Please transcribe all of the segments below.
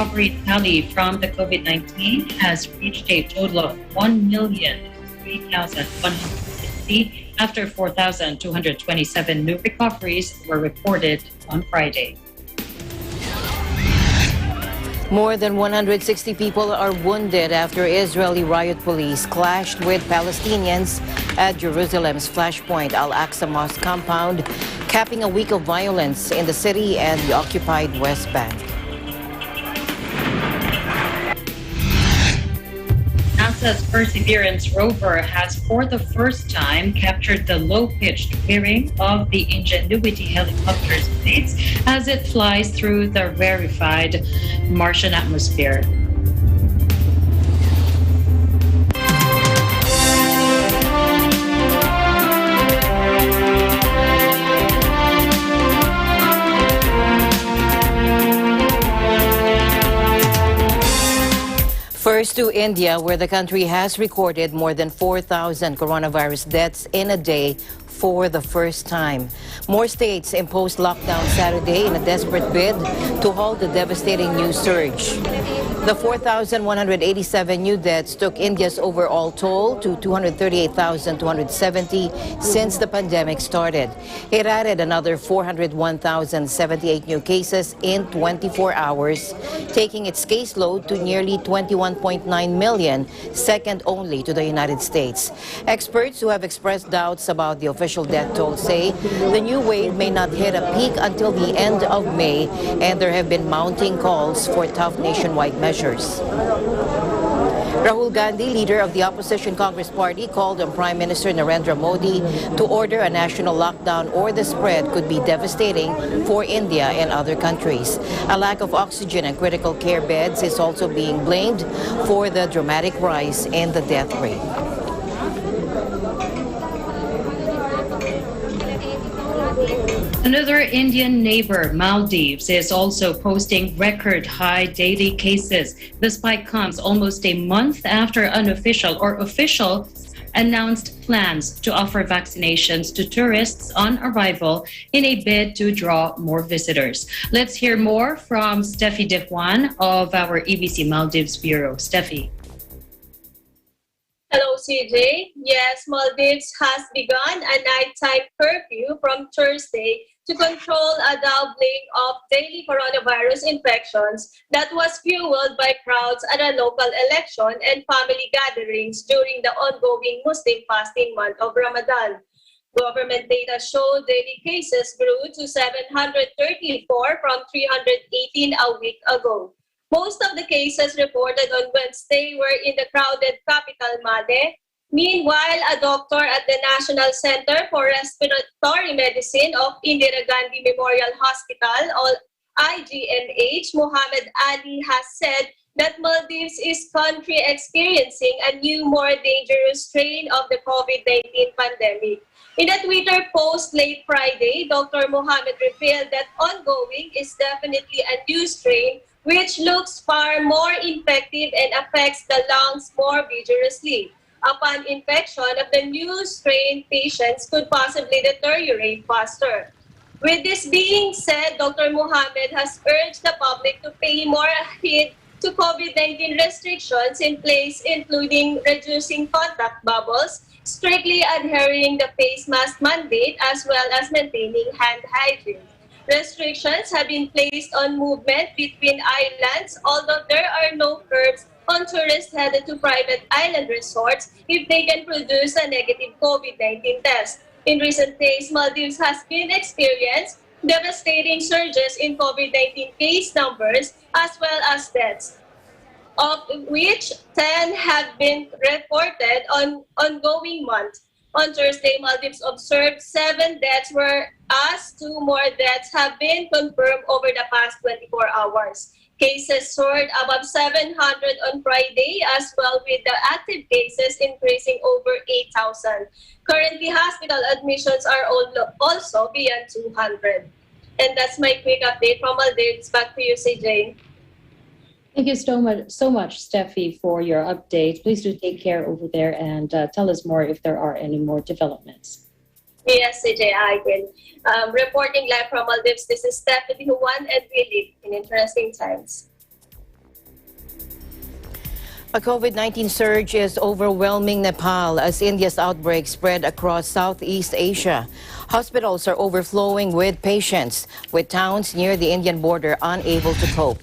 recovery tally from the COVID-19 has reached a total of 1,003,160 after 4,227 new recoveries were reported on Friday. More than 160 people are wounded after Israeli riot police clashed with Palestinians at Jerusalem's Flashpoint Al-Aqsa Mosque compound, capping a week of violence in the city and the occupied West Bank. NASA's Perseverance rover has for the first time captured the low-pitched whirring of the Ingenuity helicopter's blades as it flies through the rarefied Martian atmosphere. First to India, where the country has recorded more than 4,000 coronavirus deaths in a day for the first time. More states imposed lockdown Saturday in a desperate bid to halt the devastating new surge. The 4,187 new deaths took India's overall toll to 238,270 since the pandemic started. It added another 401,078 new cases in 24 hours, taking its caseload to nearly 21.9 million, second only to the United States. Experts who have expressed doubts about the official death toll say the new wave may not hit a peak until the end of May, and there have been mounting calls for tough nationwide measures. Rahul Gandhi, leader of the opposition Congress Party, called on Prime Minister Narendra Modi to order a national lockdown or the spread could be devastating for India and other countries. A lack of oxygen and critical care beds is also being blamed for the dramatic rise in the death rate. Another Indian neighbor, Maldives, is also posting record high daily cases. The spike comes almost a month after unofficial or official announced plans to offer vaccinations to tourists on arrival in a bid to draw more visitors. Let's hear more from Steffi De Juan of our EBC Maldives Bureau. Steffi. Hello, CJ. Yes, Maldives has begun a nighttime curfew from Thursday to control a doubling of daily coronavirus infections that was fueled by crowds at a local election and family gatherings during the ongoing Muslim fasting month of Ramadan. Government data showed daily cases grew to 734 from 318 a week ago. Most of the cases reported on Wednesday were in the crowded capital, Male. Meanwhile, a doctor at the National Center for Respiratory Medicine of Indira Gandhi Memorial Hospital, or IGMH, Muhammad Ali, has said that Maldives is country experiencing a new, more dangerous strain of the COVID-19 pandemic. In a Twitter post late Friday, Dr. Muhammad revealed that ongoing is definitely a new strain which looks far more infective and affects the lungs more vigorously. Upon infection of the new strain, patients could possibly deteriorate faster. With this being said, Dr. Muhammad has urged the public to pay more heed to COVID-19 restrictions in place, including reducing contact bubbles, strictly adhering the face mask mandate, as well as maintaining hand hygiene. Restrictions have been placed on movement between islands, although there are no curbs on tourists headed to private island resorts if they can produce a negative COVID-19 test. In recent days, Maldives has been experiencing devastating surges in COVID-19 case numbers as well as deaths, of which 10 have been reported on ongoing months. On Thursday, Maldives observed 7 deaths, whereas 2 more deaths have been confirmed over the past 24 hours. Cases soared above 700 on Friday as well, with the active cases increasing over 8,000. Currently, hospital admissions are also beyond 200. And that's my quick update from Maldives. Back to you, CJ. Thank you so much, Steffi, for your update. Please do take care over there and tell us more if there are any more developments. Yes, CJ, I will. Reporting live from Maldives, this is Steffi De Juan, and we live in interesting times. A COVID-19 surge is overwhelming Nepal as India's outbreak spread across Southeast Asia. Hospitals are overflowing with patients, with towns near the Indian border unable to cope.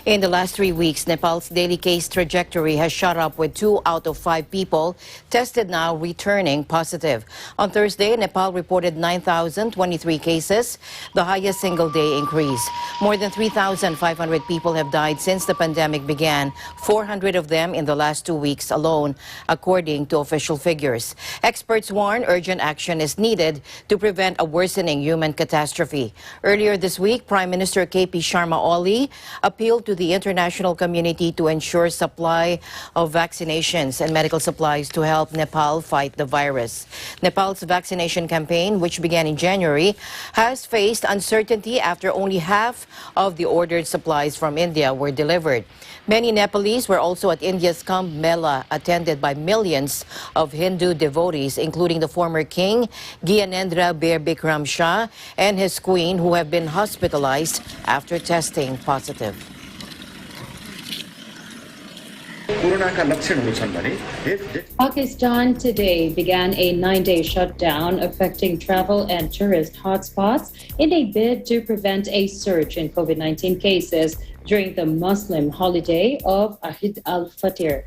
In the last 3 weeks, Nepal's daily case trajectory has shot up with 2 out of 5 people tested now returning positive. On Thursday, Nepal reported 9,023 cases, the highest single-day increase. More than 3,500 people have died since the pandemic began, 400 of them in the last 2 weeks alone, according to official figures. Experts warn urgent action is needed to prevent a worsening human catastrophe. Earlier this week, Prime Minister KP Sharma Oli appealed to the international community to ensure supply of vaccinations and medical supplies to help Nepal fight the virus. Nepal's vaccination campaign, which began in January, has faced uncertainty after only half of the ordered supplies from India were delivered. Many Nepalese were also at India's Kumbh Mela, attended by millions of Hindu devotees, including the former king, Gyanendra Bikram Shah, and his queen, who have been hospitalized after testing positive. Pakistan today began a 9-day shutdown affecting travel and tourist hotspots in a bid to prevent a surge in COVID-19 cases during the Muslim holiday of Eid al-Fitr.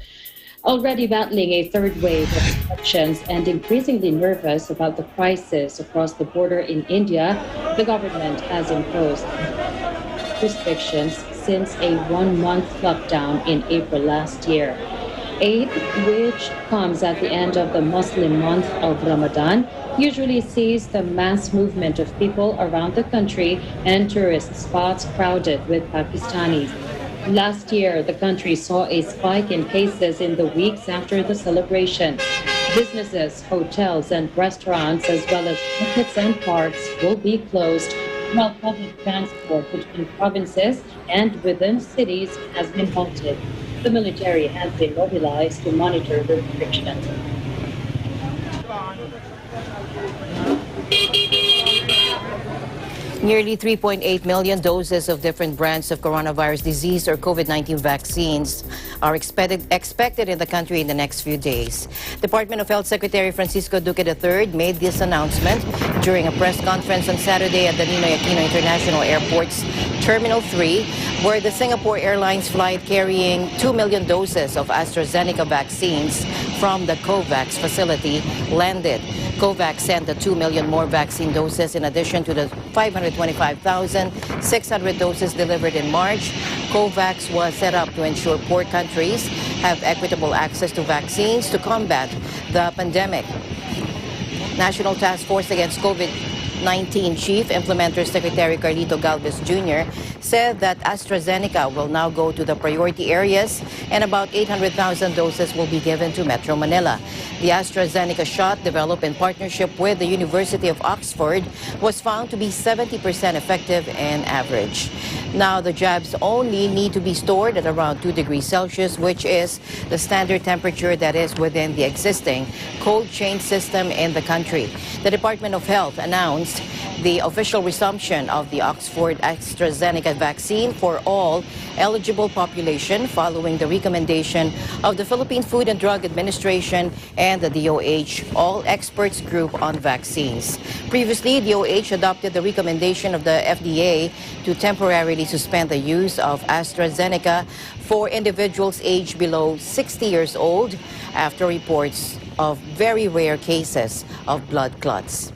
Already battling a third wave of infections and increasingly nervous about the crisis across the border in India, the government has imposed restrictions since a 1-month lockdown in April last year. Eid, which comes at the end of the Muslim month of Ramadan, usually sees the mass movement of people around the country and tourist spots crowded with Pakistanis. Last year, the country saw a spike in cases in the weeks after the celebration. Businesses, hotels, and restaurants, as well as markets and parks, will be closed, while public transport between provinces and within cities has been halted. The military has been mobilized to monitor the restrictions. Nearly 3.8 million doses of different brands of coronavirus disease or COVID-19 vaccines are expected in the country in the next few days. Department of Health Secretary Francisco Duque III made this announcement during a press conference on Saturday at the Ninoy Aquino International Airport's Terminal 3, where the Singapore Airlines flight carrying 2 million doses of AstraZeneca vaccines from the COVAX facility landed. COVAX sent the 2 million more vaccine doses in addition to the 525,600 doses delivered in March. COVAX was set up to ensure poor countries have equitable access to vaccines to combat the pandemic. National Task Force Against COVID-19 Chief Implementer Secretary Carlito Galvez Jr. said that AstraZeneca will now go to the priority areas and about 800,000 doses will be given to Metro Manila. The AstraZeneca shot, developed in partnership with the University of Oxford, was found to be 70% effective and average. Now, the jabs only need to be stored at around 2 degrees Celsius, which is the standard temperature that is within the existing cold chain system in the country. The Department of Health announced the official resumption of the Oxford AstraZeneca vaccine for all eligible population following the recommendation of the Philippine Food and Drug Administration and the DOH, all experts group on vaccines. Previously, DOH adopted the recommendation of the FDA to temporarily suspend the use of AstraZeneca for individuals aged below 60 years old after reports of very rare cases of blood clots.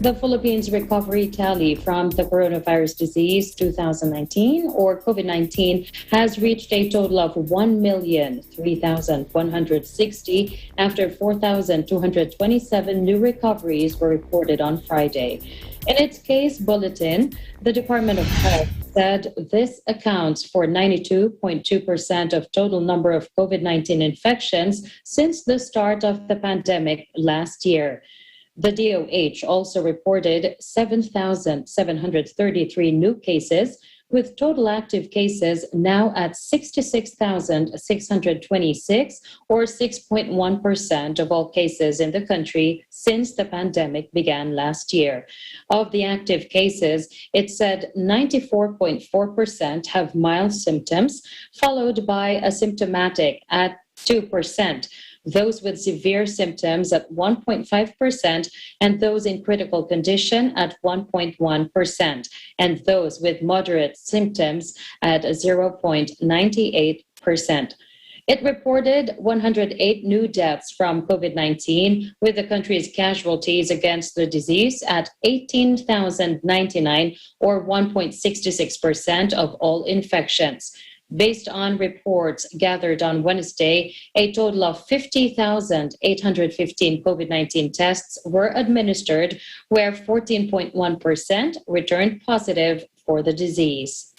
The Philippines recovery tally from the coronavirus disease 2019 or COVID-19 has reached a total of 1,003,160 after 4,227 new recoveries were reported on Friday. In its case bulletin, the Department of Health said this accounts for 92.2% of total number of COVID-19 infections since the start of the pandemic last year. The DOH also reported 7,733 new cases, with total active cases now at 66,626, or 6.1% of all cases in the country since the pandemic began last year. Of the active cases, it said 94.4% have mild symptoms, followed by asymptomatic at 2%. Those with severe symptoms at 1.5%, and those in critical condition at 1.1%, and those with moderate symptoms at 0.98%. It reported 108 new deaths from COVID-19, with the country's casualties against the disease at 18,099, or 1.66% of all infections. Based on reports gathered on Wednesday, a total of 50,815 COVID-19 tests were administered, where 14.1% returned positive for the disease.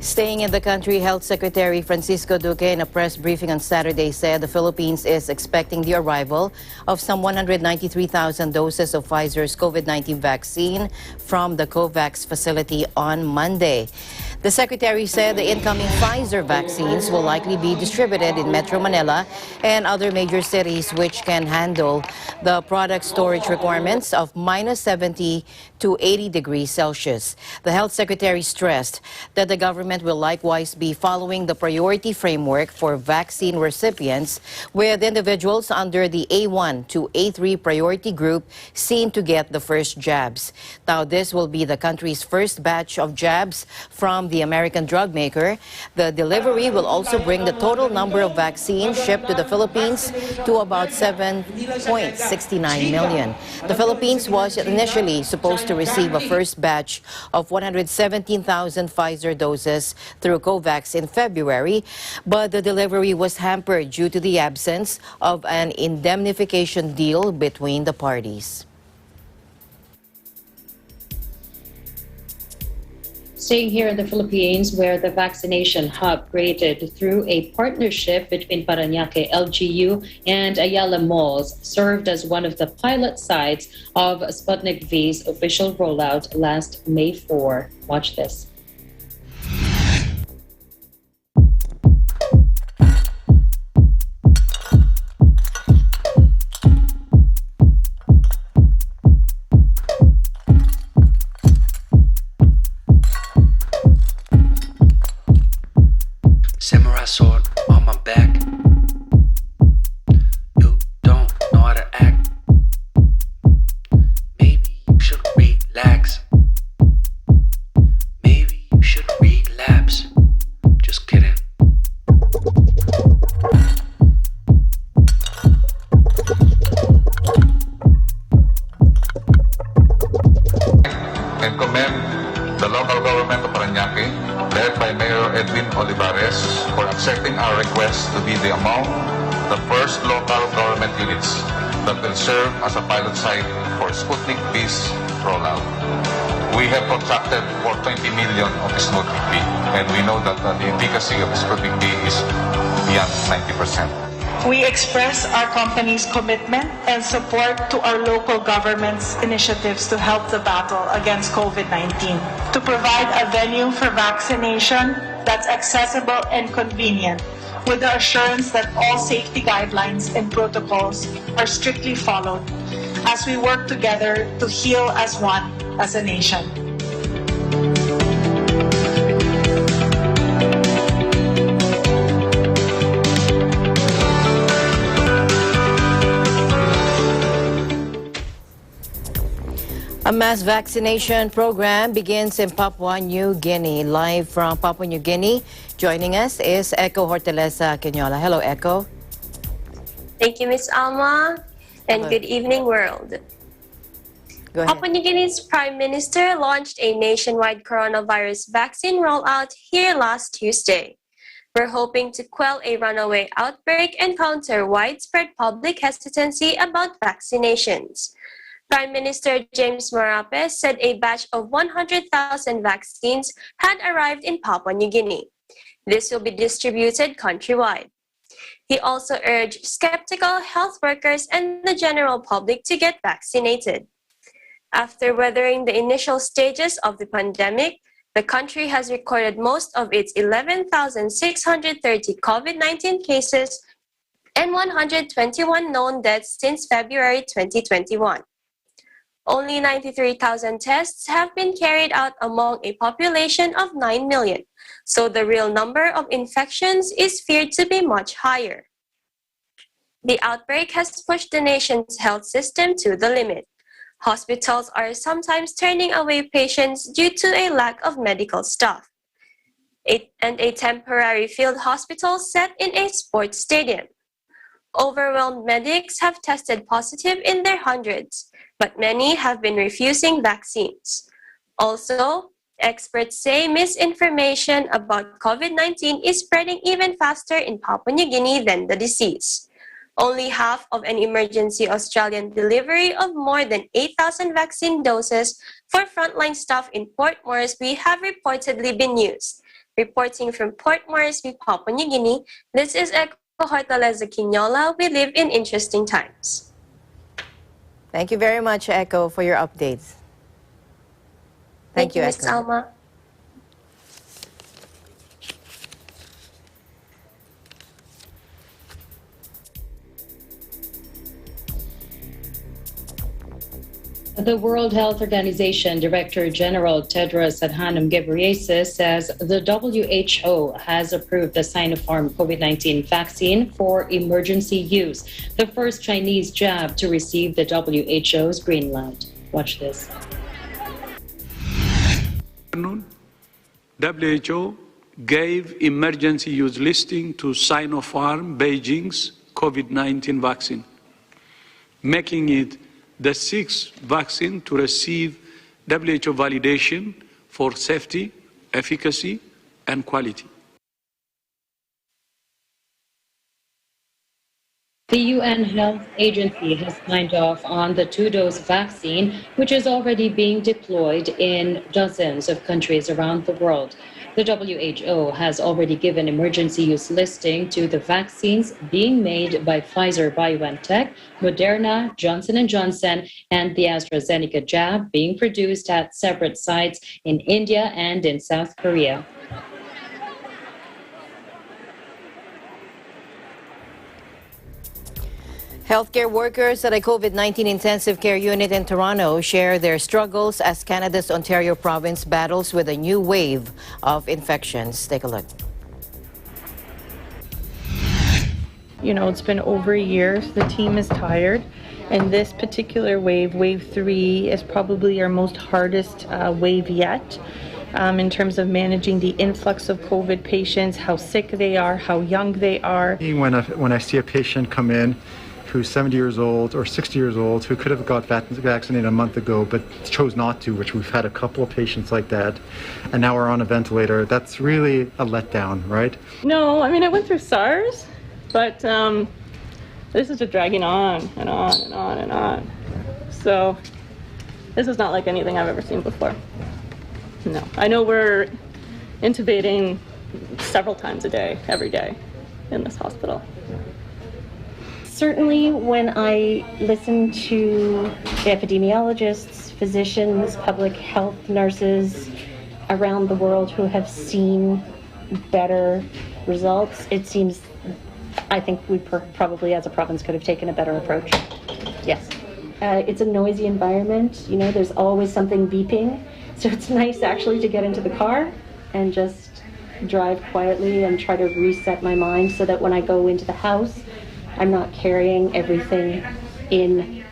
Staying in the country, Health Secretary Francisco Duque, in a press briefing on Saturday, said the Philippines is expecting the arrival of some 193,000 doses of Pfizer's COVID-19 vaccine from the COVAX facility on Monday. The secretary said the incoming Pfizer vaccines will likely be distributed in Metro Manila and other major cities, which can handle the product storage requirements of -70 to 80 degrees Celsius. The health secretary stressed that the government will likewise be following the priority framework for vaccine recipients, with individuals under the A1 to A3 priority group seen to get the first jabs. Now, this will be the country's first batch of jabs from the American drug maker. The delivery will also bring the total number of vaccines shipped to the Philippines to about 7.69 million. The Philippines was initially supposed to receive a first batch of 117,000 Pfizer doses through COVAX in February, but the delivery was hampered due to the absence of an indemnification deal between the parties. Staying here in the Philippines, where the vaccination hub created through a partnership between Parañaque LGU and Ayala Malls served as one of the pilot sites of Sputnik V's official rollout last May 4. Watch this. Samurai sword on my back. You don't know how to act. Maybe you should relax. Maybe you should relapse. Just kidding. And commend the local government of Parañaque, led by Mayor Edwin Olivares, for accepting our request to be among the first local government units that will serve as a pilot site for Sputnik V's rollout. We have contracted for 20 million of Sputnik V, and we know that the efficacy of Sputnik V is beyond 90%. We express our company's commitment and support to our local government's initiatives to help the battle against COVID-19, to provide a venue for vaccination that's accessible and convenient, with the assurance that all safety guidelines and protocols are strictly followed as we work together to heal as one, as a nation. A mass vaccination program begins in Papua New Guinea. Live from Papua New Guinea, joining us is Echo Hortaleza Quinola. Hello, Echo. Thank you, Ms. Alma, and Hello. good evening, world. Go ahead. Papua New Guinea's Prime Minister launched a nationwide coronavirus vaccine rollout here last Tuesday. We're hoping to quell a runaway outbreak and counter widespread public hesitancy about vaccinations. Prime Minister James Lopez said a batch of 100,000 vaccines had arrived in Papua New Guinea. This will be distributed countrywide. He also urged skeptical health workers and the general public to get vaccinated. After weathering the initial stages of the pandemic, the country has recorded most of its 11,630 COVID-19 cases and 121 known deaths since February 2021. Only 93,000 tests have been carried out among a population of 9 million, so the real number of infections is feared to be much higher. The outbreak has pushed the nation's health system to the limit. Hospitals are sometimes turning away patients due to a lack of medical staff. And a temporary field hospital set in a sports stadium. Overwhelmed medics have tested positive in their hundreds, but many have been refusing vaccines. Also, experts say misinformation about COVID-19 is spreading even faster in Papua New Guinea than the disease. Only half of an emergency Australian delivery of more than 8,000 vaccine doses for frontline staff in Port Moresby have reportedly been used. Reporting from Port Moresby, Papua New Guinea, this is Echo Hortaleza Quinola. We live in interesting times. Thank you very much, Echo, for your updates. Thank you, Ms. Echo. Alma. The World Health Organization Director General Tedros Adhanom Ghebreyesus says the WHO has approved the Sinopharm COVID-19 vaccine for emergency use, the first Chinese jab to receive the WHO's green light. Watch this. WHO gave emergency use listing to Sinopharm Beijing's COVID-19 vaccine, making it the sixth vaccine to receive WHO validation for safety, efficacy, and quality. The UN Health Agency has signed off on the two-dose vaccine, which is already being deployed in dozens of countries around the world. The WHO has already given emergency use listing to the vaccines being made by Pfizer BioNTech, Moderna, Johnson & Johnson, and the AstraZeneca jab being produced at separate sites in India and in South Korea. Healthcare workers at a COVID-19 intensive care unit in Toronto share their struggles as Canada's Ontario province battles with a new wave of infections. Take a look. You know, it's been over a year, so the team is tired. And this particular wave, wave 3, is probably our most hardest wave yet in terms of managing the influx of COVID patients, how sick they are, how young they are. When I see a patient come in who's 70 years old or 60 years old who could have got vaccinated a month ago but chose not to, which we've had a couple of patients like that, and now we're on a ventilator, that's really a letdown, right? No, I mean, I went through SARS, but this is just dragging on and on and on and on. So this is not like anything I've ever seen before. No, I know we're intubating several times a day, every day in this hospital. Certainly when I listen to epidemiologists, physicians, public health nurses around the world who have seen better results, it seems, I think we probably as a province could have taken a better approach. Yes. It's a noisy environment, you know, there's always something beeping, so it's nice actually to get into the car and just drive quietly and try to reset my mind so that when I go into the house, I'm not carrying everything in.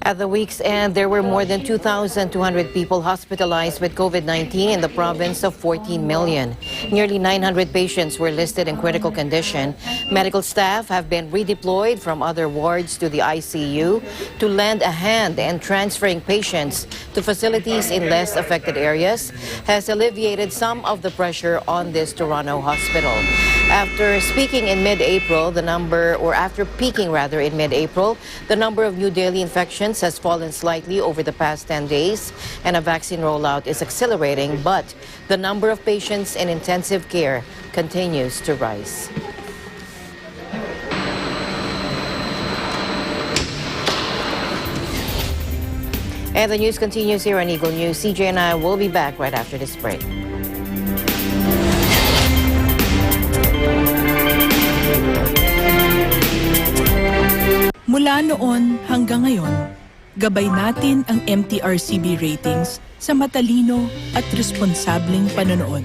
At the week's end, there were more than 2,200 people hospitalized with COVID-19 in the province of 14 million. Nearly 900 patients were listed in critical condition. Medical staff have been redeployed from other wards to the ICU to lend a hand in transferring patients to facilities in less affected areas, has alleviated some of the pressure on this Toronto hospital. After peaking in mid-April, the number of new daily infections has fallen slightly over the past 10 days, and a vaccine rollout is accelerating, but the number of patients in intensive care continues to rise. And the news continues here on Eagle News. CJ and I will be back right after this break. Mula noon hanggang ngayon, gabay natin ang MTRCB ratings sa matalino at responsableng panonood.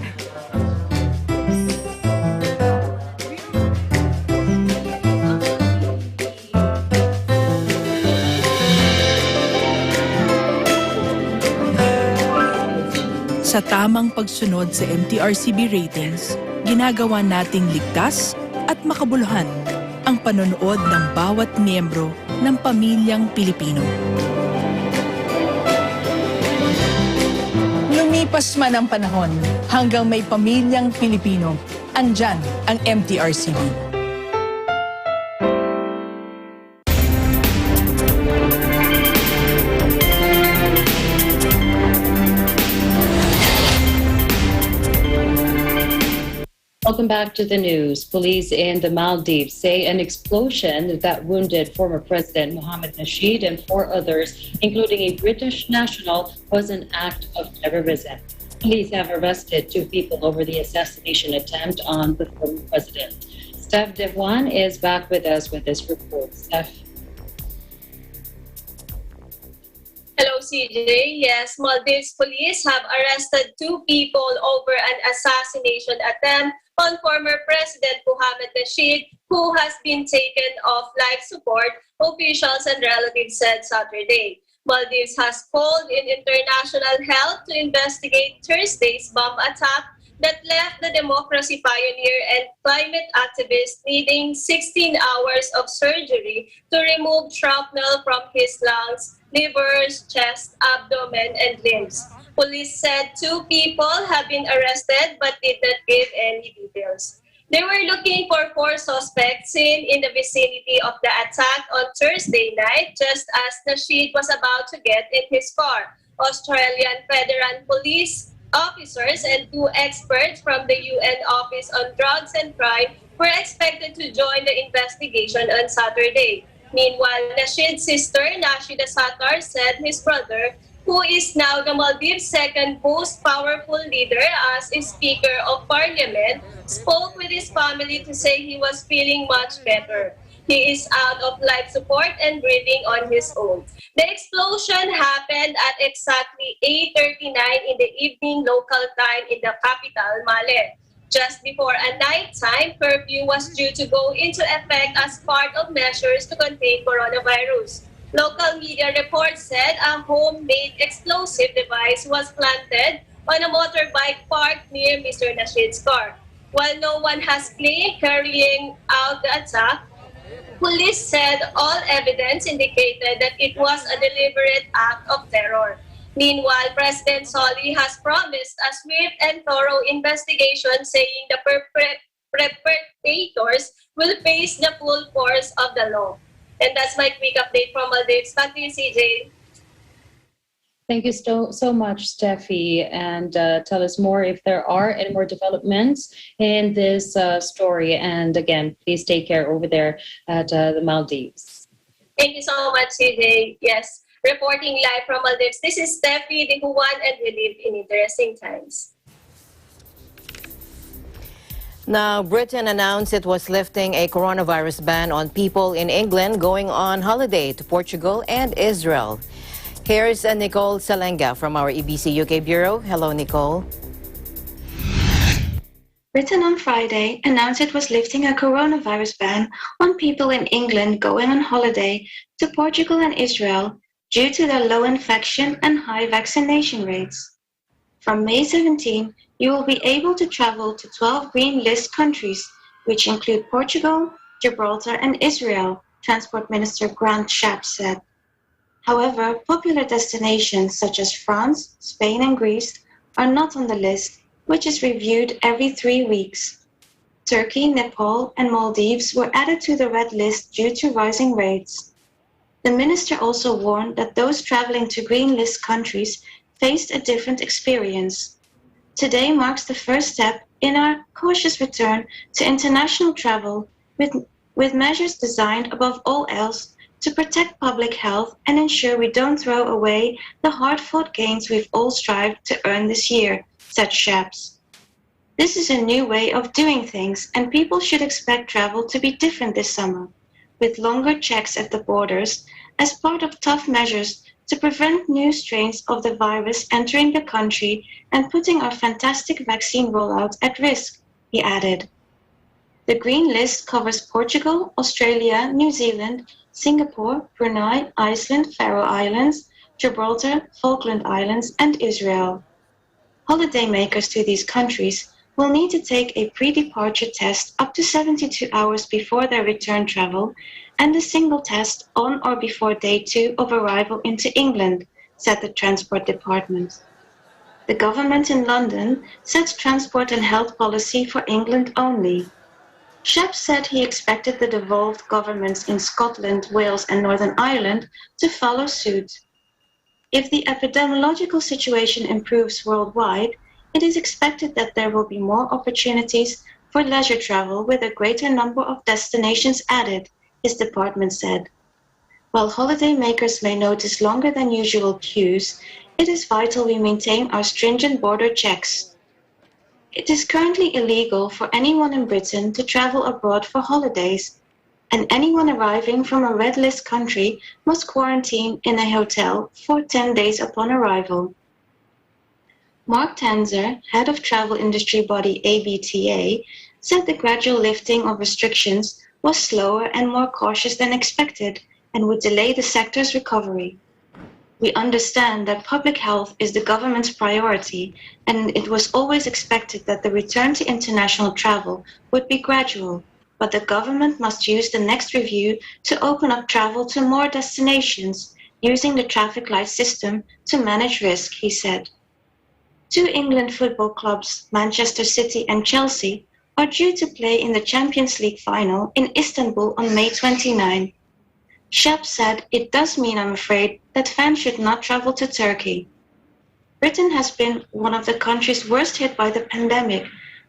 Sa tamang pagsunod sa MTRCB ratings, ginagawa nating ligtas at makabuluhan ang panonood ng bawat miyembro ng pamilyang Pilipino. Lumipas man ang panahon, hanggang may pamilyang Pilipino, andyan ang MTRCB. Welcome back to the news. Police in the Maldives say an explosion that wounded former President Mohamed Nasheed and 4 others, including a British national, was an act of terrorism. Police have arrested 2 people over the assassination attempt on the former president. Steph Dewan is back with us with this report. Steph. Hello, CJ. Yes, Maldives police have arrested 2 people over an assassination attempt on former President Mohamed Nasheed, who has been taken off life support, officials and relatives said Saturday. Maldives has called in international help to investigate Thursday's bomb attack that left the democracy pioneer and climate activist needing 16 hours of surgery to remove shrapnel from his lungs, livers, chest, abdomen, and limbs. Police said 2 people have been arrested but did not give any details. They were looking for 4 suspects seen in the vicinity of the attack on Thursday night, just as Nasheed was about to get in his car. Australian federal police officers and 2 experts from the UN Office on Drugs and Crime were expected to join the investigation on Saturday. Meanwhile, Nasheed's sister, Nashida Sattar, said his brother, who is now the Maldives' second most powerful leader as a Speaker of Parliament, spoke with his family to say he was feeling much better. He is out of life support and breathing on his own. The explosion happened at exactly 8:39 in the evening local time in the capital, Malé, just before a nighttime curfew was due to go into effect as part of measures to contain coronavirus. Local media reports said a homemade explosive device was planted on a motorbike parked near Mr. Nasheed's car. While no one has claimed carrying out the attack, police said all evidence indicated that it was a deliberate act of terror. Meanwhile, President Solly has promised a swift and thorough investigation, saying the perpetrators will face the full force of the law. And that's my quick update from Maldives. Back to you, CJ. Thank you so much, Steffi. And tell us more if there are any more developments in this story. And again, please take care over there at the Maldives. Thank you so much, CJ. Yes, reporting live from Maldives. This is Steffi, the Juan, and we live in interesting times. Now, Britain announced it was lifting a coronavirus ban on people in England going on holiday to Portugal and Israel. Here's Nicole Salenga from our EBC UK Bureau. Hello, Nicole. Britain on Friday announced it was lifting a coronavirus ban on people in England going on holiday to Portugal and Israel due to their low infection and high vaccination rates. From May 17, you will be able to travel to 12 green list countries, which include Portugal, Gibraltar, and Israel, Transport Minister Grant Shapps said. However, popular destinations such as France, Spain, and Greece are not on the list, which is reviewed every 3 weeks. Turkey, Nepal, and Maldives were added to the red list due to rising rates. The minister also warned that those traveling to green list countries faced a different experience. Today marks the first step in our cautious return to international travel with measures designed above all else to protect public health and ensure we don't throw away the hard-fought gains we've all strived to earn this year, said Shaps. This is a new way of doing things, and people should expect travel to be different this summer, with longer checks at the borders as part of tough measures to prevent new strains of the virus entering the country and putting our fantastic vaccine rollout at risk, he added. The green list covers Portugal, Australia, New Zealand, Singapore, Brunei, Iceland, Faroe Islands, Gibraltar, Falkland Islands, and Israel. Holidaymakers to these countries will need to take a pre-departure test up to 72 hours before their return travel and a single test on or before day 2 of arrival into England, said the Transport Department. The government in London sets transport and health policy for England only. Shep said he expected the devolved governments in Scotland, Wales and Northern Ireland to follow suit. If the epidemiological situation improves worldwide, it is expected that there will be more opportunities for leisure travel with a greater number of destinations added, his department said. While holidaymakers may notice longer than usual queues, it is vital we maintain our stringent border checks. It is currently illegal for anyone in Britain to travel abroad for holidays, and anyone arriving from a red list country must quarantine in a hotel for 10 days upon arrival. Mark Tanzer, head of travel industry body ABTA, said the gradual lifting of restrictions was slower and more cautious than expected and would delay the sector's recovery. We understand that public health is the government's priority, and it was always expected that the return to international travel would be gradual, but the government must use the next review to open up travel to more destinations using the traffic light system to manage risk, he said. 2 England football clubs, Manchester City and Chelsea, are due to play in the Champions League final in Istanbul on May 29. Shep said, "It does mean, I'm afraid, that fans should not travel to Turkey." Britain has been one of the countries worst hit by the pandemic,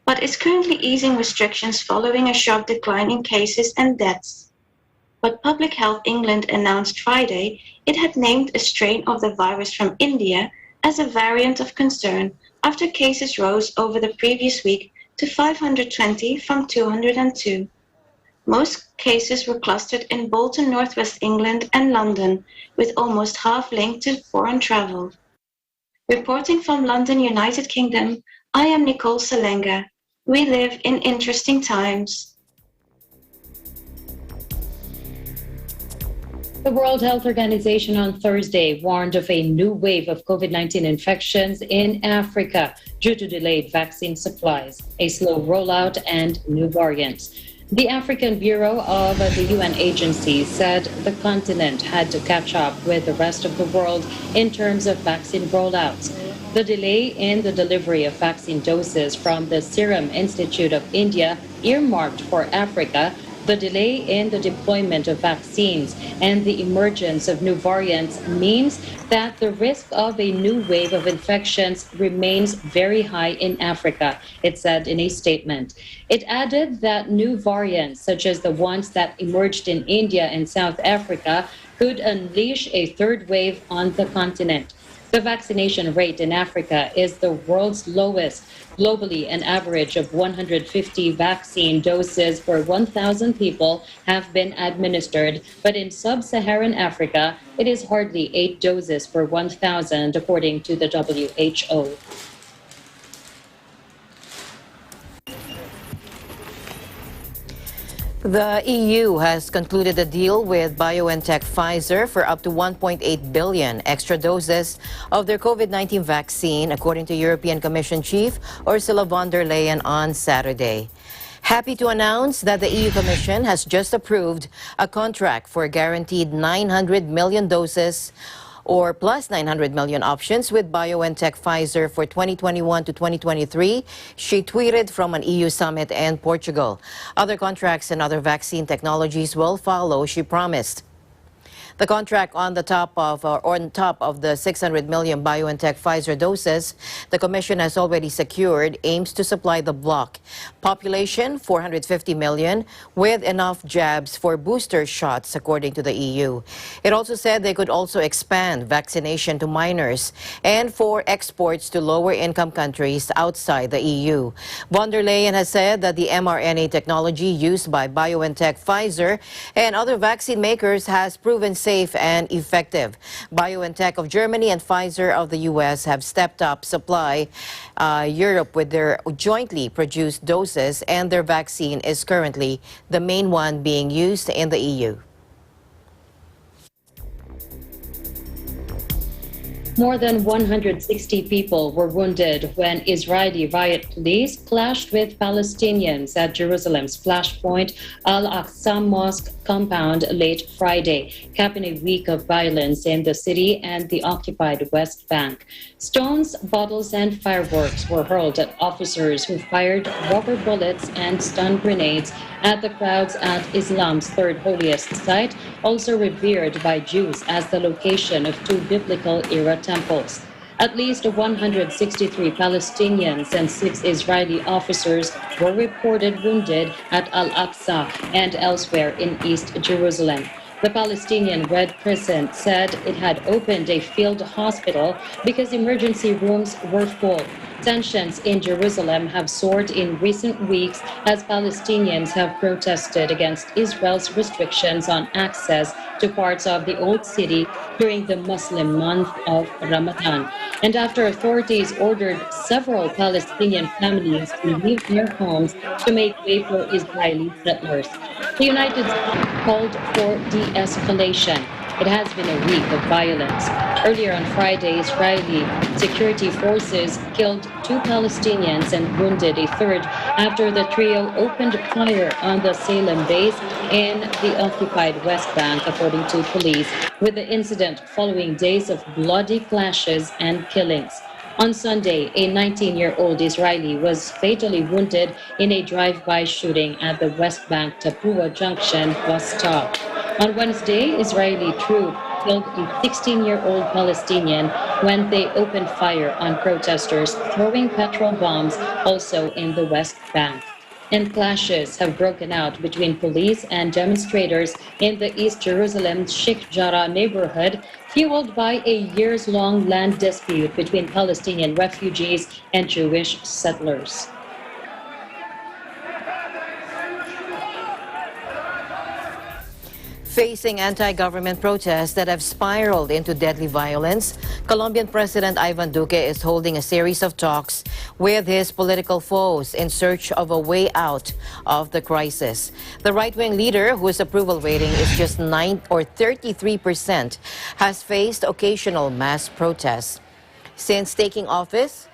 but is currently easing restrictions following a sharp decline in cases and deaths. But Public Health England announced Friday it had named a strain of the virus from India as a variant of concern after cases rose over the previous week to 520 from 202. Most cases were clustered in Bolton, Northwest England and London, with almost half linked to foreign travel. Reporting from London, United Kingdom, I am Nicole Salenga. We live in interesting times. The World Health Organization on Thursday warned of a new wave of COVID-19 infections in Africa due to delayed vaccine supplies, a slow rollout, and new variants. The African Bureau of the UN agency said the continent had to catch up with the rest of the world in terms of vaccine rollouts. The delay in the delivery of vaccine doses from the Serum Institute of India earmarked for Africa, the delay in the deployment of vaccines, and the emergence of new variants means that the risk of a new wave of infections remains very high in Africa, it said in a statement. It added that new variants, such as the ones that emerged in India and South Africa, could unleash a third wave on the continent. The vaccination rate in Africa is the world's lowest. Globally, an average of 150 vaccine doses per 1,000 people have been administered, but in sub-Saharan Africa, it is hardly 8 doses per 1,000, according to the WHO. The EU has concluded a deal with BioNTech Pfizer for up to 1.8 billion extra doses of their COVID-19 vaccine, according to European Commission Chief Ursula von der Leyen on Saturday. Happy to announce that the EU Commission has just approved a contract for a guaranteed 900 million doses or plus 900 million options with BioNTech Pfizer for 2021 to 2023, she tweeted from an EU summit in Portugal. Other contracts and other vaccine technologies will follow, she promised. The contract on top of the 600 million BioNTech Pfizer doses the Commission has already secured aims to supply the bloc. Population 450 million with enough jabs for booster shots, according to the EU. It also said they could also expand vaccination to minors and for exports to lower-income countries outside the EU. Von der Leyen has said that the mRNA technology used by BioNTech, Pfizer, and other vaccine makers has proven safe and effective. BioNTech of Germany and Pfizer of the U.S. have stepped up supply Europe with their jointly produced doses, and their vaccine is currently the main one being used in the EU. More than 160 people were wounded when Israeli riot police clashed with Palestinians at Jerusalem's flashpoint Al-Aqsa Mosque compound late Friday, capping a week of violence in the city and the occupied West Bank. Stones, bottles, and fireworks were hurled at officers who fired rubber bullets and stun grenades at the crowds at Islam's third holiest site, also revered by Jews as the location of two biblical-era temples. At least 163 Palestinians and 6 Israeli officers were reported wounded at Al-Aqsa and elsewhere in East Jerusalem. The Palestinian Red Crescent said it had opened a field hospital because emergency rooms were full. Tensions in Jerusalem have soared in recent weeks as Palestinians have protested against Israel's restrictions on access to parts of the Old City during the Muslim month of Ramadan. And after authorities ordered several Palestinian families to leave their homes to make way for Israeli settlers. The United States called for de-escalation. It has been a week of violence. Earlier on Friday, Israeli security forces killed 2 Palestinians and wounded a third after the trio opened fire on the Salem base in the occupied West Bank, according to police, with the incident following days of bloody clashes and killings. On Sunday, a 19-year-old Israeli was fatally wounded in a drive-by shooting at the West Bank Papua Junction bus stop. On Wednesday, Israeli troops killed a 16-year-old Palestinian when they opened fire on protesters throwing petrol bombs also in the West Bank. And clashes have broken out between police and demonstrators in the East Jerusalem Sheikh Jarrah neighborhood, fueled by a years-long land dispute between Palestinian refugees and Jewish settlers. Facing anti-government protests that have spiraled into deadly violence, Colombian President Ivan Duque is holding a series of talks with his political foes in search of a way out of the crisis. The right-wing leader, whose approval rating is just 33%, has faced occasional mass protests since taking office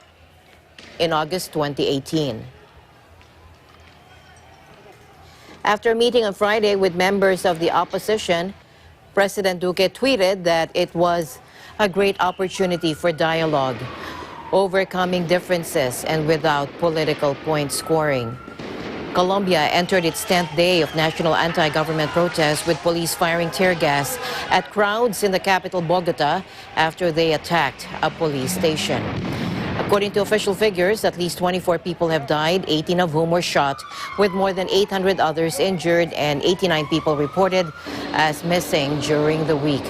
in August 2018. After a meeting on Friday with members of the opposition, President Duque tweeted that it was a great opportunity for dialogue, overcoming differences and without political point scoring. Colombia entered its 10th day of national anti-government protests with police firing tear gas at crowds in the capital Bogota after they attacked a police station. According to official figures, at least 24 people have died, 18 of whom were shot, with more than 800 others injured and 89 people reported as missing during the week.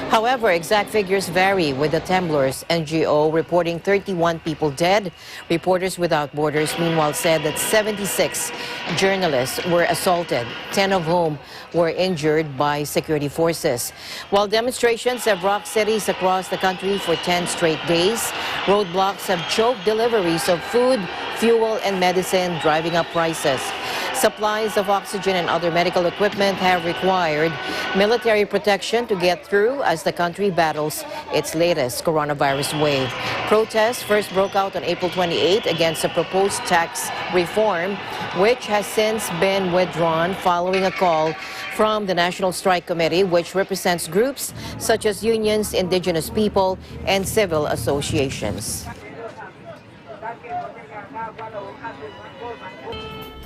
However, exact figures vary, with the Temblors NGO reporting 31 people dead. Reporters Without Borders, meanwhile, said that 76 journalists were assaulted, 10 of whom were injured by security forces. While demonstrations have rocked cities across the country for 10 straight days, roadblocks have choked deliveries of food, fuel, and medicine, driving up prices. Supplies of oxygen and other medical equipment have required military protection to get through as the country battles its latest coronavirus wave. Protests first broke out on April 28 against a proposed tax reform, which has since been withdrawn following a call from the National Strike Committee, which represents groups such as unions, indigenous people, and civil associations.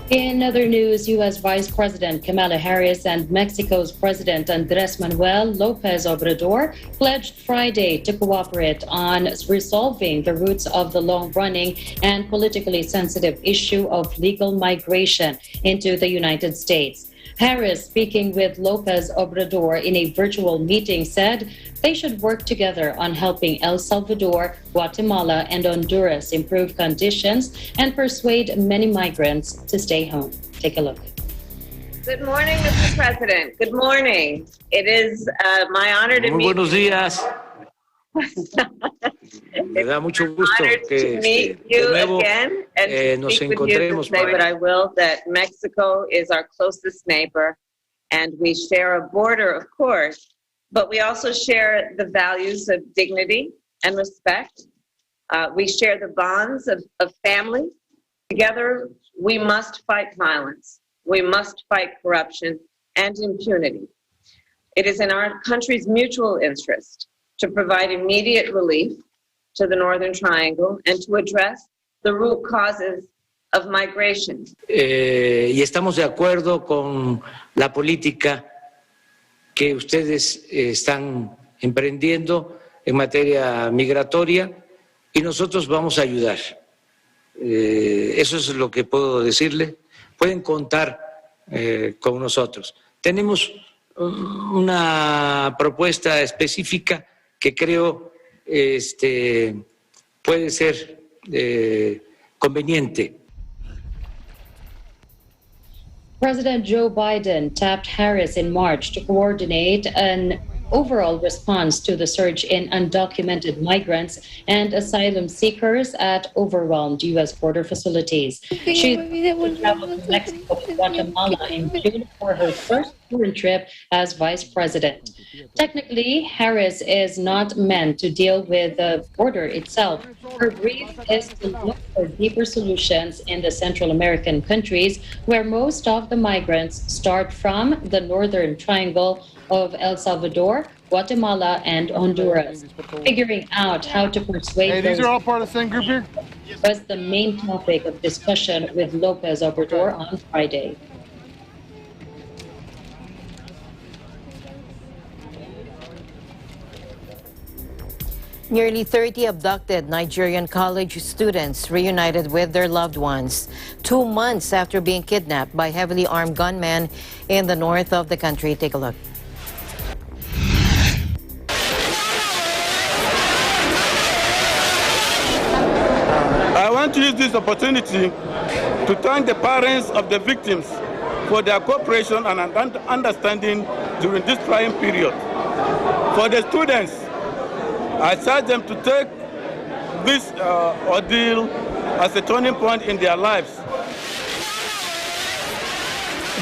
In other news, U.S. Vice President Kamala Harris and Mexico's President Andres Manuel Lopez Obrador pledged Friday to cooperate on resolving the roots of the long-running and politically sensitive issue of legal migration into the United States. Harris, speaking with Lopez Obrador in a virtual meeting, said they should work together on helping El Salvador, Guatemala, and Honduras improve conditions and persuade many migrants to stay home. Take a look. Good morning, Mr. President. Good morning. It is my honor to Muy meet buenos días. Me da mucho gusto que meet de you nuevo again and nos speak with you encontremos. today, but I will that Mexico is our closest neighbor, and we share a border, of course, but we also share the values of dignity and respect. We share the bonds of family. Together, we must fight violence. We must fight corruption and impunity. It is in our country's mutual interest to provide immediate relief to the Northern Triangle and to address the root causes of migration. Y estamos de acuerdo con la política que ustedes están emprendiendo en materia migratoria y nosotros vamos a ayudar. Eso es lo que puedo decirle. Pueden contar con nosotros. Tenemos una propuesta específica que creo puede ser conveniente. President Joe Biden tapped Harris in March to coordinate an overall response to the surge in undocumented migrants and asylum seekers at overwhelmed U.S. border facilities. She traveled to Mexico and Guatemala in June for her first foreign trip as vice president. Technically, Harris is not meant to deal with the border itself. Her brief is to look for deeper solutions in the Central American countries where most of the migrants start from, the Northern Triangle of El Salvador, Guatemala, and Honduras. Figuring out how to persuade these are all part of the same group here? Was the main topic of discussion with Lopez Obrador on Friday. Nearly 30 abducted Nigerian college students reunited with their loved ones 2 months after being kidnapped by heavily armed gunmen in the north of the country. Take a look. I want to use this opportunity to thank the parents of the victims for their cooperation and understanding during this trying period. For the students, I charge them to take this ordeal as a turning point in their lives.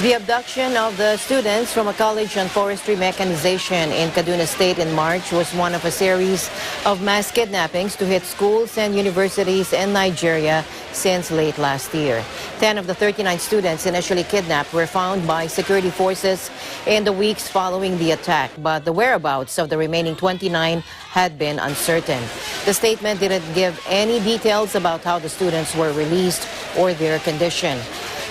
The abduction of the students from a college on forestry mechanization in Kaduna State in March was one of a series of mass kidnappings to hit schools and universities in Nigeria since late last year. 10 of the 39 students initially kidnapped were found by security forces in the weeks following the attack, but the whereabouts of the remaining 29 had been uncertain. The statement didn't give any details about how the students were released or their condition.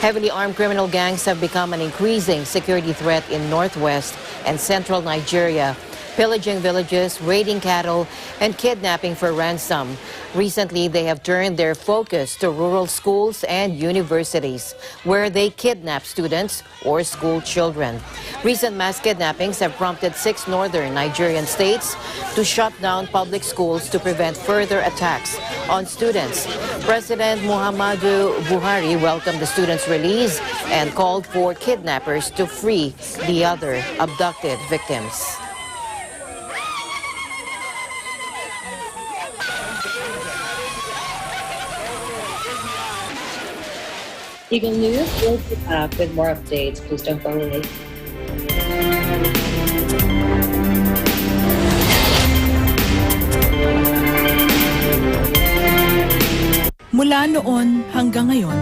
Heavily armed criminal gangs have become an increasing security threat in northwest and central Nigeria, pillaging villages, raiding cattle, and kidnapping for ransom. Recently, they have turned their focus to rural schools and universities, where they kidnap students or school children. Recent mass kidnappings have prompted 6 northern Nigerian states to shut down public schools to prevent further attacks on students. President Muhammad Buhari welcomed the students' release and called for kidnappers to free the other abducted victims. Eagle News will be back with more updates. Please don't go away. Mula noon hanggang ngayon,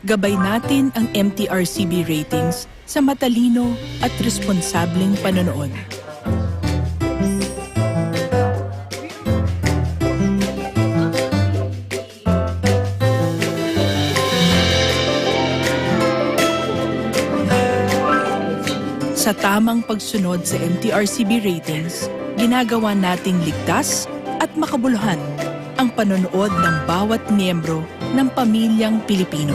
gabay natin ang MTRCB ratings sa matalino at responsableng panonood. tamang pagsunod sa MTRCB ratings, ginagawa nating ligtas at makabuluhan ang panonood ng bawat miyembro ng pamilyang Pilipino.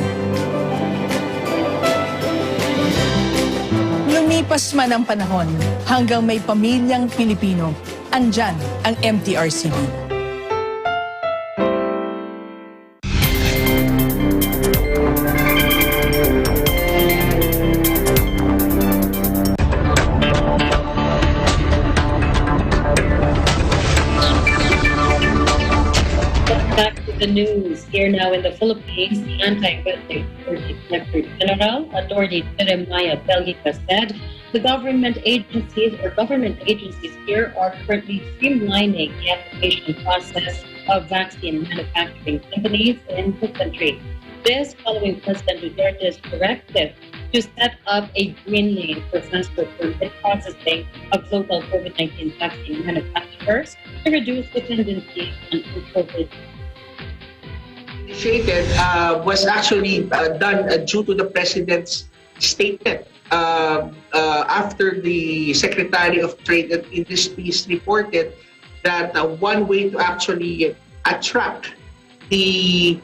Lumipas man ang panahon, hanggang may pamilyang Pilipino, andyan ang MTRCB. Back to the news. Here now in the Philippines, the anti-weather Director General, Attorney Jeremiah Belgica said the government agencies here are currently streamlining the application process of vaccine manufacturing companies in the country. This following President Duterte's directive to set up a green lane for faster permit processing of local COVID-19 vaccine manufacturers to reduce dependency on COVID. Initiated was actually done due to the President's statement after the Secretary of Trade and Industries reported that one way to actually attract the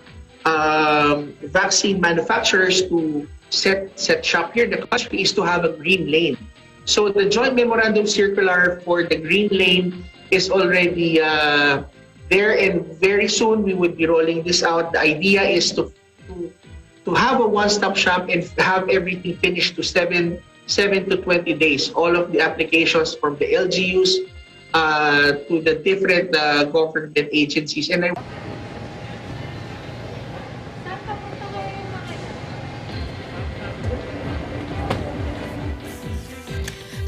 vaccine manufacturers to set shop here in the country is to have a green lane. So the joint memorandum circular for the green lane is already there, and very soon we would be rolling this out. The idea is to have a one-stop shop and have everything finished to 7 to 20 days. All of the applications from the LGUs to the different government agencies. And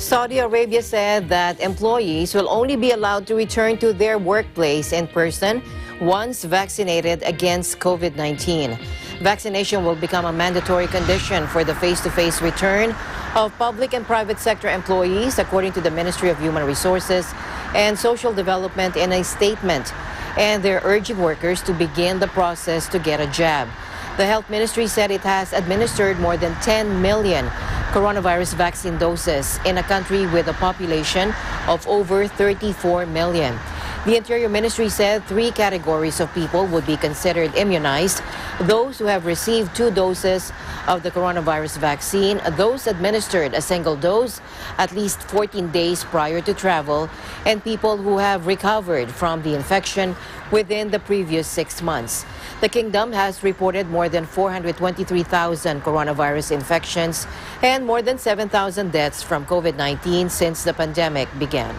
Saudi Arabia said that employees will only be allowed to return to their workplace in person once vaccinated against COVID-19. Vaccination will become a mandatory condition for the face-to-face return of public and private sector employees, according to the Ministry of Human Resources and Social Development in a statement. And they're urging workers to begin the process to get a jab. The Health Ministry said it has administered more than 10 million coronavirus vaccine doses in a country with a population of over 34 million. The Interior Ministry said 3 categories of people would be considered immunized: those who have received 2 doses of the coronavirus vaccine, those administered a single dose at least 14 days prior to travel, and people who have recovered from the infection within the previous 6 months. The kingdom has reported more than 423,000 coronavirus infections and more than 7,000 deaths from COVID-19 since the pandemic began.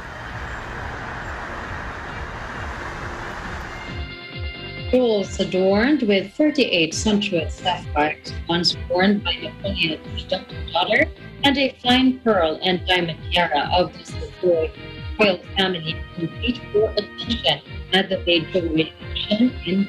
Jewels adorned with 38 sumptuous sapphires, once worn by Napoleon's daughter, and a fine pearl and diamond tiara of the Savoy royal family compete for attention at the Bay Jewelry Auction in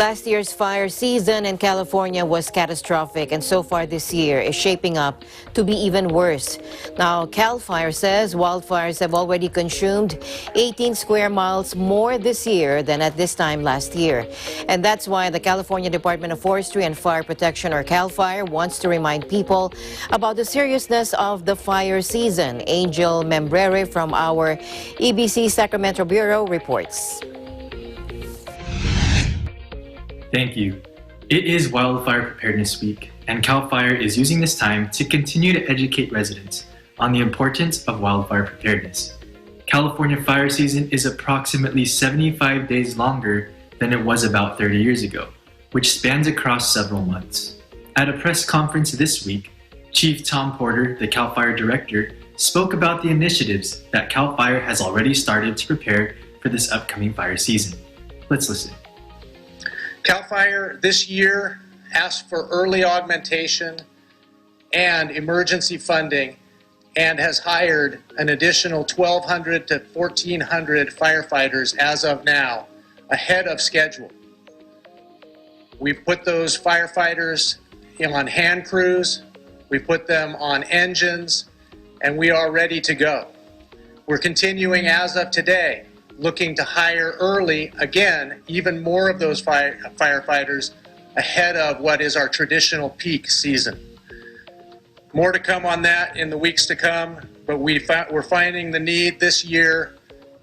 Last year's fire season in California was catastrophic, and so far this year is shaping up to be even worse. Now, Cal Fire says wildfires have already consumed 18 square miles more this year than at this time last year. And that's why the California Department of Forestry and Fire Protection, or Cal Fire, wants to remind people about the seriousness of the fire season. Angel Membrere from our EBC Sacramento Bureau reports. Thank you. It is Wildfire Preparedness Week, and CAL FIRE is using this time to continue to educate residents on the importance of wildfire preparedness. California fire season is approximately 75 days longer than it was about 30 years ago, which spans across several months. At a press conference this week, Chief Tom Porter, the CAL FIRE director, spoke about the initiatives that CAL FIRE has already started to prepare for this upcoming fire season. Let's listen. CAL FIRE this year asked for early augmentation and emergency funding and has hired an additional 1,200 to 1,400 firefighters as of now, ahead of schedule. We've put those firefighters on hand crews, we put them on engines, and we are ready to go. We're continuing as of today, looking to hire early, again, even more of those firefighters ahead of what is our traditional peak season. More to come on that in the weeks to come, but we're finding the need this year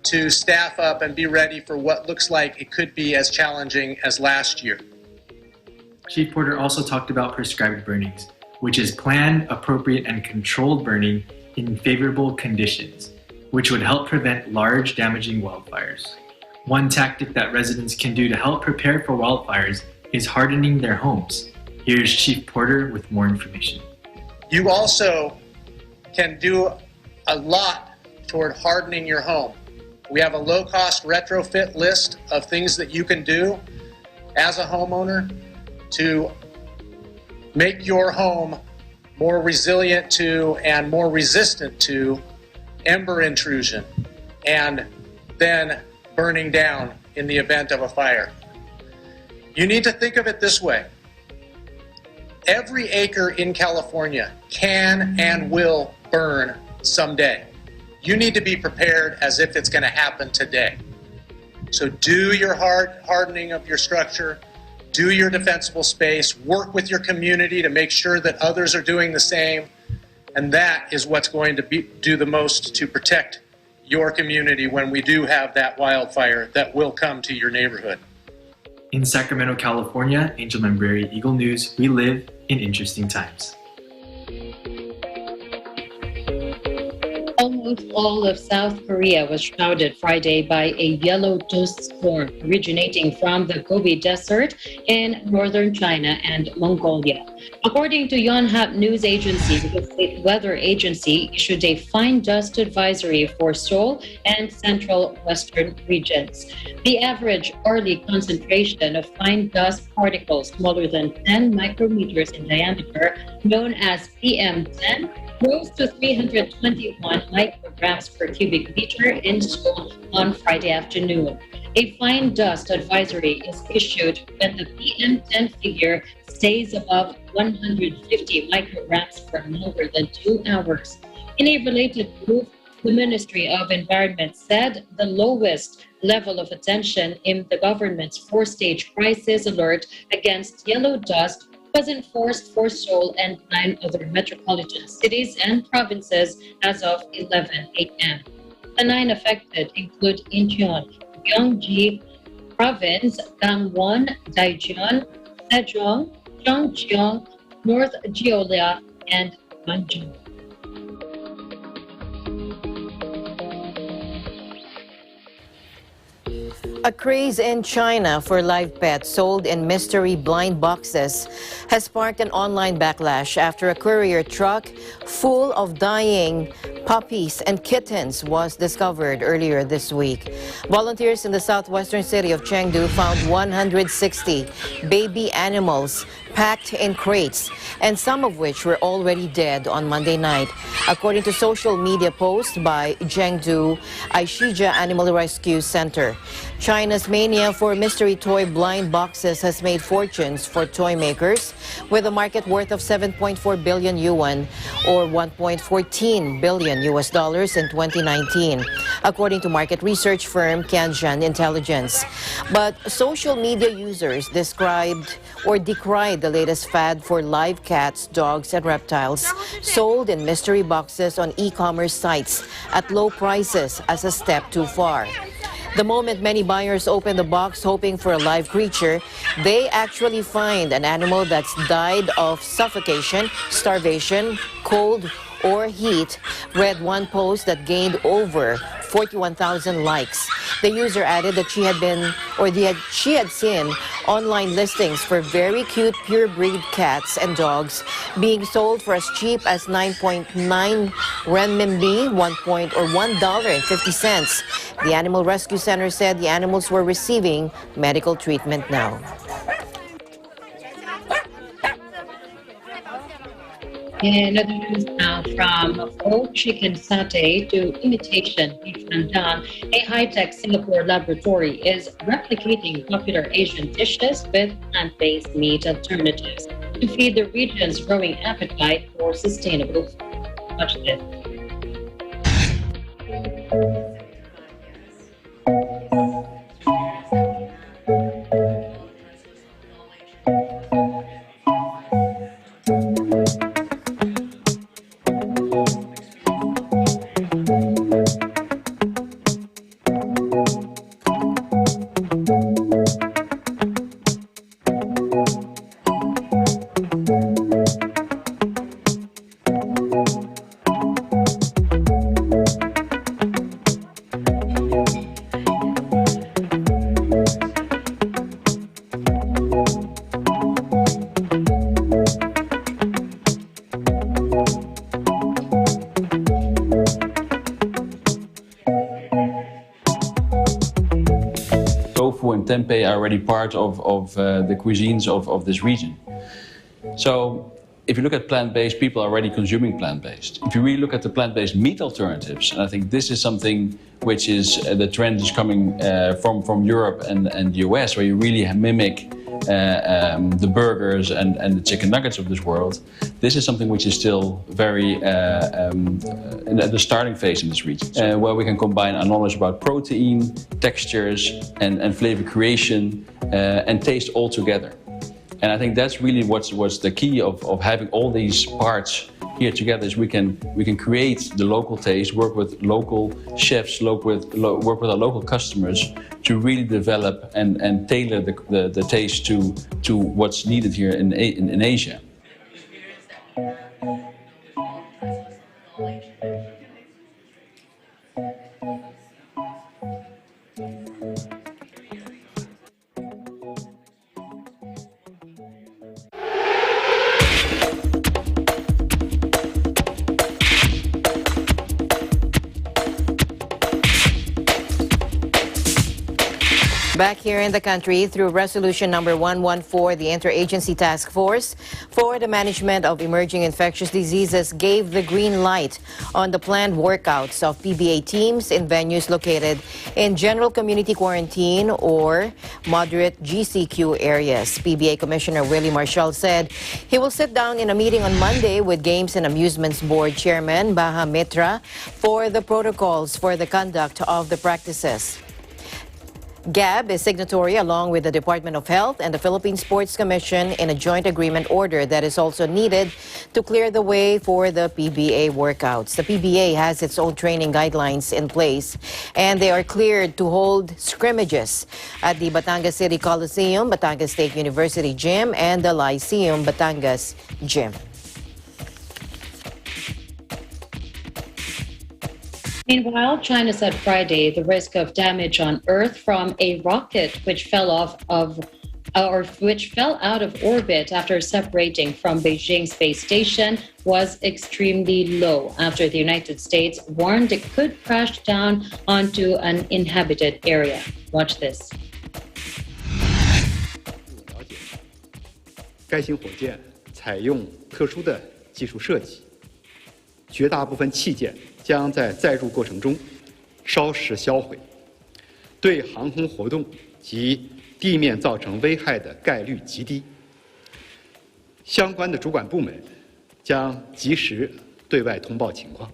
to staff up and be ready for what looks like it could be as challenging as last year. Chief Porter also talked about prescribed burnings, which is planned, appropriate, and controlled burning in favorable conditions, which would help prevent large damaging wildfires. One tactic that residents can do to help prepare for wildfires is hardening their homes. Here's Chief Porter with more information. You also can do a lot toward hardening your home. We have a low-cost retrofit list of things that you can do as a homeowner to make your home more resilient to and more resistant to ember intrusion and then burning down in the event of a fire. You need to think of it this way. Every acre in California can and will burn someday. You need to be prepared as if it's going to happen today. So do your hardening of your structure, do your defensible space, work with your community to make sure that others are doing the same. And that is what's going to do the most to protect your community when we do have that wildfire that will come to your neighborhood. In Sacramento, California, Angel Membrere, Eagle News, we live in interesting times. Almost all of South Korea was shrouded Friday by a yellow dust storm originating from the Gobi Desert in northern China and Mongolia. According to Yonhap News Agency, the state weather agency issued a fine dust advisory for Seoul and central western regions. The average hourly concentration of fine dust particles smaller than 10 micrometers in diameter, known as PM10, rose to 321 micrograms per cubic meter in Seoul on Friday afternoon. A fine dust advisory is issued when the PM10 figure stays above 150 micrograms for longer than 2 hours. In a related move, the Ministry of Environment said the lowest level of attention in the government's 4-stage crisis alert against yellow dust was enforced for Seoul and 9 other metropolitan cities and provinces as of 11 a.m. The 9 affected include Incheon, Gyeonggi Province, Gangwon, Daejeon, Sejong, Gyeonggi, North Jeolla, and Gwangju. A craze in China for live pets sold in mystery blind boxes has sparked an online backlash after a courier truck full of dying puppies and kittens was discovered earlier this week. Volunteers in the southwestern city of Chengdu found 160 baby animals packed in crates, and some of which were already dead on Monday night. According to social media posts by Chengdu Aishija Animal Rescue Center, China's mania for mystery toy blind boxes has made fortunes for toy makers, with a market worth of 7.4 billion yuan or $1.14 billion US dollars in 2019, according to market research firm Tianjin Intelligence. But social media users described or decried the latest fad for live cats, dogs, and reptiles sold in mystery boxes on e-commerce sites at low prices as a step too far. The moment many buyers open the box hoping for a live creature, they actually find an animal that's died of suffocation, starvation, cold, or heat, read one post that gained over 41,000 likes. The user added that she had seen online listings for very cute purebred cats and dogs being sold for as cheap as 9.9 renminbi, $1.50. The Animal Rescue Center said the animals were receiving medical treatment now. In other news now, from whole chicken satay to imitation beef rendang, a high-tech Singapore laboratory is replicating popular Asian dishes with plant-based meat alternatives to feed the region's growing appetite for sustainable food. Watch this. Tempeh are already part of the cuisines of this region. So if you look at plant-based, people are already consuming plant-based. If you really look at the plant-based meat alternatives, and I think this is something which is, the trend is coming from Europe and the US, where you really mimic the burgers and the chicken nuggets of this world. This is something which is still very at the starting phase in this region, where we can combine our knowledge about protein, textures, and flavor creation, and taste all together. And I think that's really what's the key of having all these parts here together, is we can create the local taste, work with local chefs, work with our local customers to really develop and tailor the taste to what's needed here in Asia. Back here in the country, through resolution number 114, the Interagency Task Force for the Management of Emerging Infectious Diseases gave the green light on the planned workouts of PBA teams in venues located in general community quarantine or moderate GCQ areas. PBA Commissioner Willie Marshall said he will sit down in a meeting on Monday with Games and Amusements Board Chairman Baha Mitra for the protocols for the conduct of the practices. GAB is signatory along with the Department of Health and the Philippine Sports Commission in a joint agreement order that is also needed to clear the way for the PBA workouts. The PBA has its own training guidelines in place, and they are cleared to hold scrimmages at the Batangas City Coliseum, Batangas State University Gym, and the Lyceum Batangas Gym. Meanwhile, China said Friday the risk of damage on Earth from a rocket which fell off of which fell out of orbit after separating from Beijing space station, was extremely low after the United States warned it could crash down onto an inhabited area. Watch this. 该型火箭采用特殊的技术设计，绝大部分器件将在载入过程中烧蚀销毁，对航空活动及地面造成危害的概率极低。相关的主管部门将及时对外通报情况。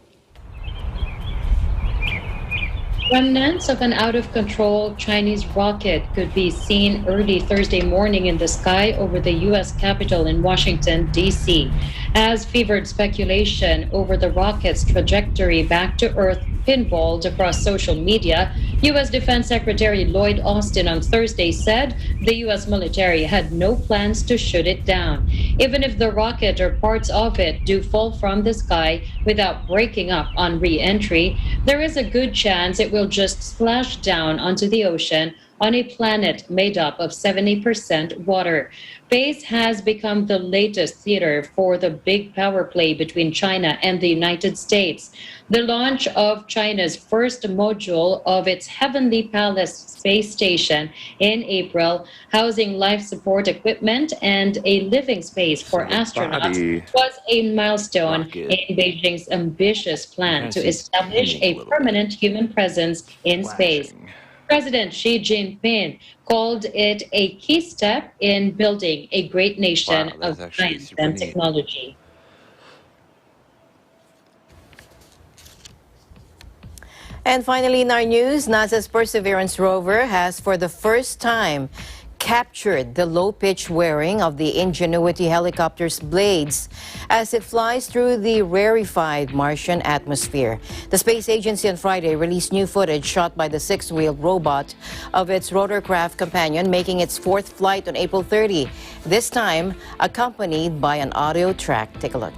Remnants of an out-of-control Chinese rocket could be seen early Thursday morning in the sky over the U.S. Capitol in Washington, D.C. As fevered speculation over the rocket's trajectory back to Earth pinballed across social media, U.S. Defense Secretary Lloyd Austin on Thursday said the U.S. military had no plans to shoot it down. Even if the rocket or parts of it do fall from the sky without breaking up on re-entry, there is a good chance it will just splash down onto the ocean on a planet made up of 70% water. Space has become the latest theater for the big power play between China and the United States. The launch of China's first module of its Heavenly Palace space station in April, housing life support equipment and a living space for astronauts, was a milestone in Beijing's ambitious plan to establish a permanent human presence in space. President Xi Jinping called it a key step in building a great nation of science and technology. And finally, in our news, NASA's Perseverance rover has for the first time captured the low-pitch whirring of the Ingenuity helicopter's blades as it flies through the rarefied Martian atmosphere. The space agency on Friday released new footage shot by the six-wheeled robot of its rotorcraft companion, making its fourth flight on April 30, this time accompanied by an audio track. Take a look.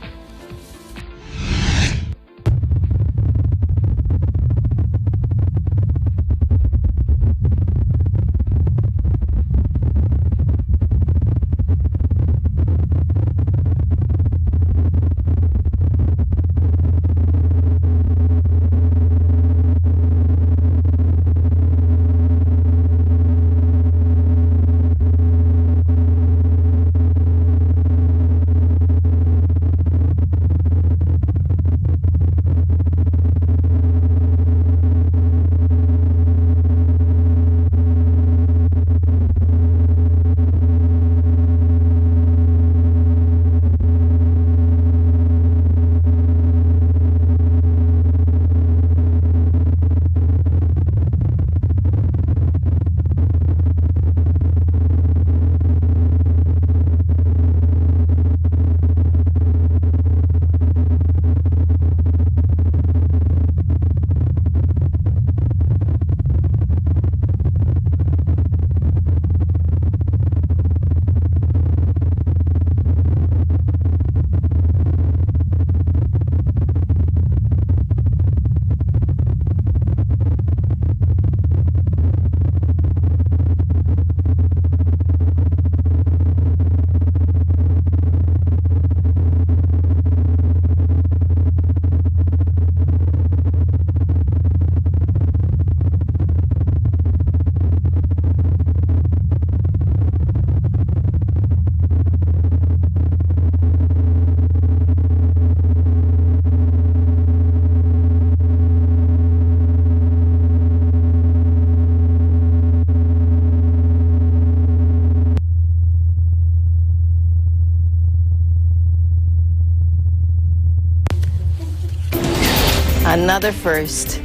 Another first.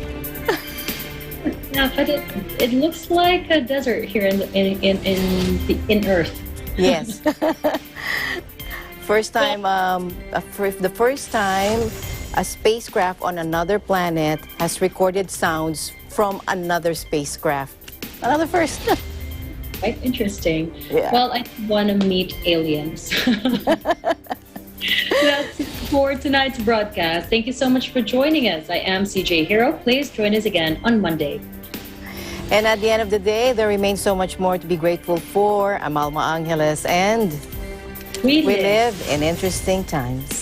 Yeah, but it looks like a desert here in Earth. Yes. First time, the first time a spacecraft on another planet has recorded sounds from another spacecraft. Another first. Quite interesting. Yeah. Well, I want to meet aliens. That's for tonight's broadcast. Thank you so much for joining us. I am CJ Hero. Please join us again on Monday. And at the end of the day, there remains so much more to be grateful for. I'm Alma Angeles, and we live in interesting times.